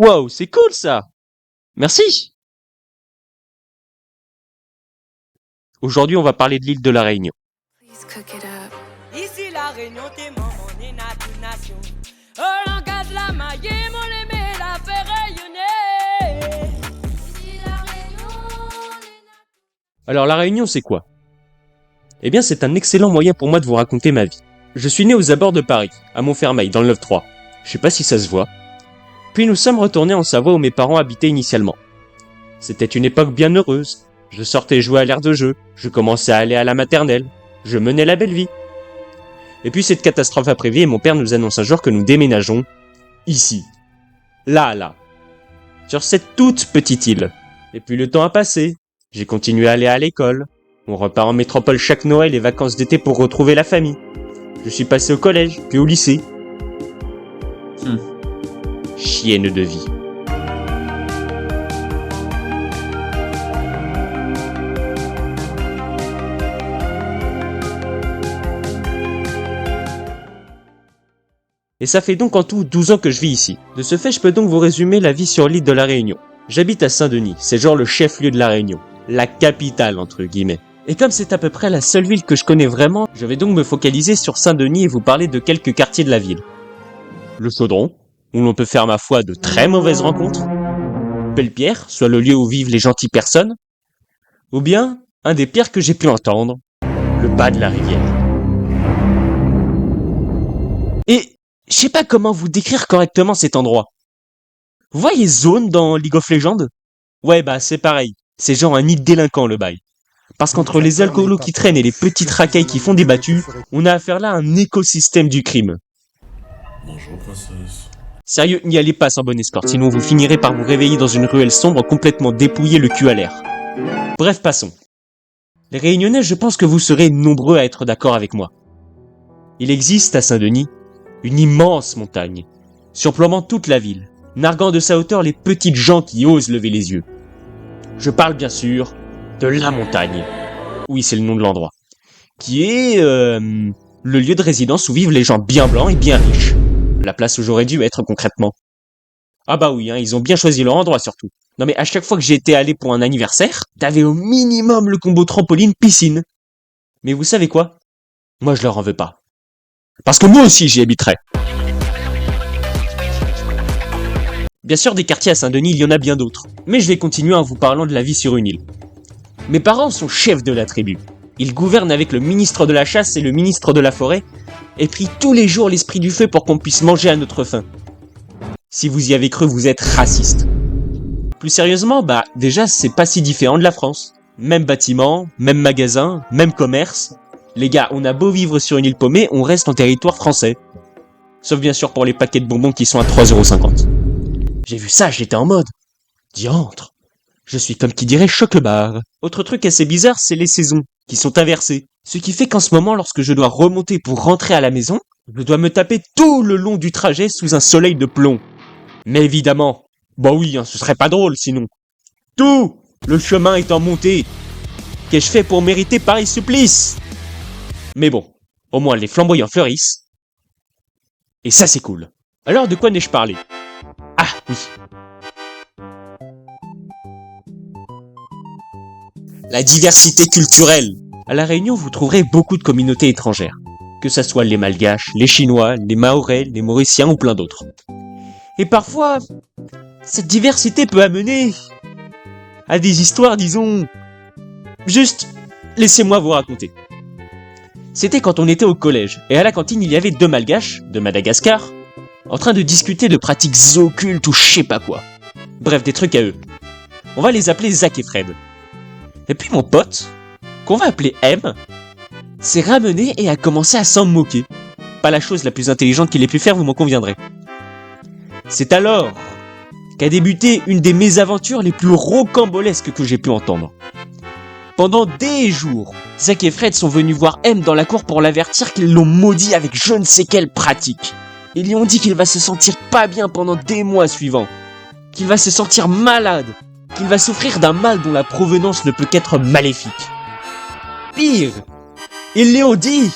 Wow, c'est cool ça! Merci! Aujourd'hui, on va parler de l'île de la Réunion. Please cook it up. Ici la Réunion, t'es maman, on est notre nation. Oh, l'encadre la maille, mon aimé, la fait rayonner. Ici la Réunion, Alors, la Réunion, c'est quoi? Eh bien, c'est un excellent moyen pour moi de vous raconter ma vie. Je suis né aux abords de Paris, à Montfermeil, dans le 9-3. Je sais pas si ça se voit. Puis nous sommes retournés en Savoie où mes parents habitaient initialement. C'était une époque bien heureuse. Je sortais jouer à l'aire de jeu, je commençais à aller à la maternelle, je menais la belle vie. Et puis cette catastrophe a prévu et mon père nous annonce un jour que nous déménageons ici. Là. Sur cette toute petite île. Et puis le temps a passé. J'ai continué à aller à l'école. On repart en métropole chaque Noël et vacances d'été pour retrouver la famille. Je suis passé au collège, puis au lycée. Chienne de vie. Et ça fait donc en tout 12 ans que je vis ici. De ce fait, je peux donc vous résumer la vie sur l'île de la Réunion. J'habite à Saint-Denis, c'est genre le chef-lieu de la Réunion. La capitale, entre guillemets. Et comme c'est à peu près la seule ville que je connais vraiment, je vais donc me focaliser sur Saint-Denis et vous parler de quelques quartiers de la ville. Le Chaudron, où l'on peut faire ma foi de très mauvaises rencontres. Belle-Pierre, soit le lieu où vivent les gentilles personnes. Ou bien, un des pires que j'ai pu entendre, le bas de la rivière. Et je sais pas comment vous décrire correctement cet endroit. Vous voyez Zone dans League of Legends? Ouais, bah c'est pareil. C'est genre un nid de délinquants le bail. Parce qu'entre les alcoolos qui traînent et les petites racailles qui font des battues, on a affaire là à un écosystème du crime. Bonjour, princesse. Sérieux, n'y allez pas sans bon espoir, sinon vous finirez par vous réveiller dans une ruelle sombre complètement dépouillée le cul à l'air. Bref, passons. Les Réunionnais, je pense que vous serez nombreux à être d'accord avec moi. Il existe à Saint-Denis une immense montagne, surplombant toute la ville, narguant de sa hauteur les petites gens qui osent lever les yeux. Je parle bien sûr de la montagne. Oui, c'est le nom de l'endroit. Qui est le lieu de résidence où vivent les gens bien blancs et bien riches. La place où j'aurais dû être concrètement. Ah bah oui, hein, ils ont bien choisi leur endroit surtout. Non mais à chaque fois que j'y étais allé pour un anniversaire, t'avais au minimum le combo trampoline-piscine. Mais vous savez quoi? Moi je leur en veux pas. Parce que moi aussi j'y habiterais. Bien sûr, des quartiers à Saint-Denis, il y en a bien d'autres. Mais je vais continuer en vous parlant de la vie sur une île. Mes parents sont chefs de la tribu. Ils gouvernent avec le ministre de la chasse et le ministre de la forêt, et prient tous les jours l'esprit du feu pour qu'on puisse manger à notre faim. Si vous y avez cru, vous êtes raciste. Plus sérieusement, bah déjà c'est pas si différent de la France. Même bâtiment, même magasin, même commerce. Les gars, on a beau vivre sur une île paumée, on reste en territoire français. Sauf bien sûr pour les paquets de bonbons qui sont à 3,50 €. J'ai vu ça, j'étais en mode diantre. Je suis comme qui dirait choc-le-bar. Autre truc assez bizarre, c'est les saisons, qui sont inversées. Ce qui fait qu'en ce moment, lorsque je dois remonter pour rentrer à la maison, je dois me taper tout le long du trajet sous un soleil de plomb. Mais évidemment, bah oui, hein, ce serait pas drôle sinon. Tout le chemin est en montée. Qu'ai-je fait pour mériter pareil supplice? Mais bon, au moins les flamboyants fleurissent. Et ça c'est cool. Alors de quoi n'ai-je parlé? Ah oui. La diversité culturelle. À La Réunion, vous trouverez beaucoup de communautés étrangères. Que ça soit les Malgaches, les Chinois, les Mahorais, les Mauriciens ou plein d'autres. Et parfois, cette diversité peut amener à des histoires, disons... Juste, laissez-moi vous raconter. C'était quand on était au collège, et à la cantine il y avait deux Malgaches, de Madagascar, en train de discuter de pratiques occultes ou je sais pas quoi. Bref, des trucs à eux. On va les appeler Zach et Fred. Et puis mon pote, qu'on va appeler M, s'est ramené et a commencé à s'en moquer. Pas la chose la plus intelligente qu'il ait pu faire, vous m'en conviendrez. C'est alors qu'a débuté une des mésaventures les plus rocambolesques que j'ai pu entendre. Pendant des jours, Zach et Fred sont venus voir M dans la cour pour l'avertir qu'ils l'ont maudit avec je ne sais quelle pratique. Ils lui ont dit qu'il va se sentir pas bien pendant des mois suivants, qu'il va se sentir malade, qu'il va souffrir d'un mal dont la provenance ne peut qu'être maléfique. Pire, ils lui ont dit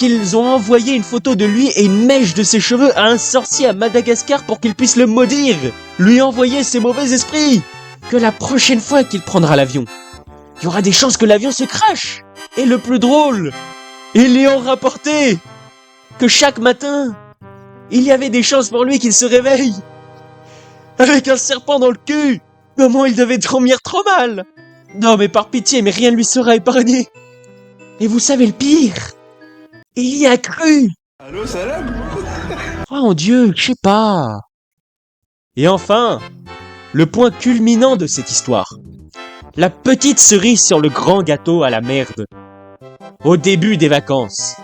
qu'ils ont envoyé une photo de lui et une mèche de ses cheveux à un sorcier à Madagascar pour qu'il puisse le maudire, lui envoyer ses mauvais esprits. Que la prochaine fois qu'il prendra l'avion, il y aura des chances que l'avion se crache. Et le plus drôle, ils lui ont rapporté que chaque matin, il y avait des chances pour lui qu'il se réveille avec un serpent dans le cul. Comment il devait dormir trop mal. Non mais par pitié, mais rien ne lui sera épargné. Et vous savez le pire, il y a cru. Allô, salam. Oh mon Dieu, je sais pas. Et enfin, le point culminant de cette histoire. La petite cerise sur le grand gâteau à la merde. Au début des vacances,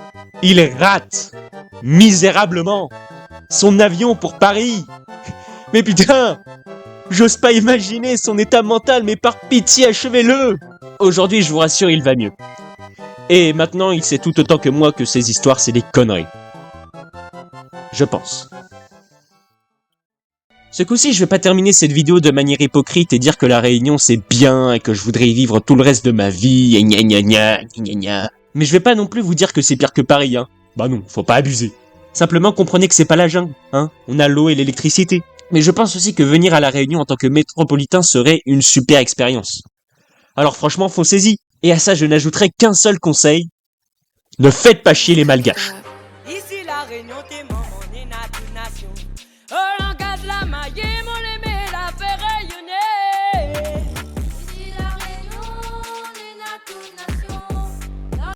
il rate misérablement son avion pour Paris. Mais putain, j'ose pas imaginer son état mental, mais par pitié, achevez-le. Aujourd'hui, je vous rassure, il va mieux. Et maintenant, il sait tout autant que moi que ces histoires, c'est des conneries. Je pense. Ce coup-ci, je vais pas terminer cette vidéo de manière hypocrite et dire que la Réunion c'est bien et que je voudrais y vivre tout le reste de ma vie et gna gna gna gna gna. Mais je vais pas non plus vous dire que c'est pire que Paris, hein. Bah non, faut pas abuser. Simplement comprenez que c'est pas la jungle, hein. On a l'eau et l'électricité. Mais je pense aussi que venir à la Réunion en tant que métropolitain serait une super expérience. Alors franchement, foncez-y. Et à ça, je n'ajouterai qu'un seul conseil. Ne faites pas chier les Malgaches. Ici la Réunion, t'es maman, on est nation. Au langage la maille, mon les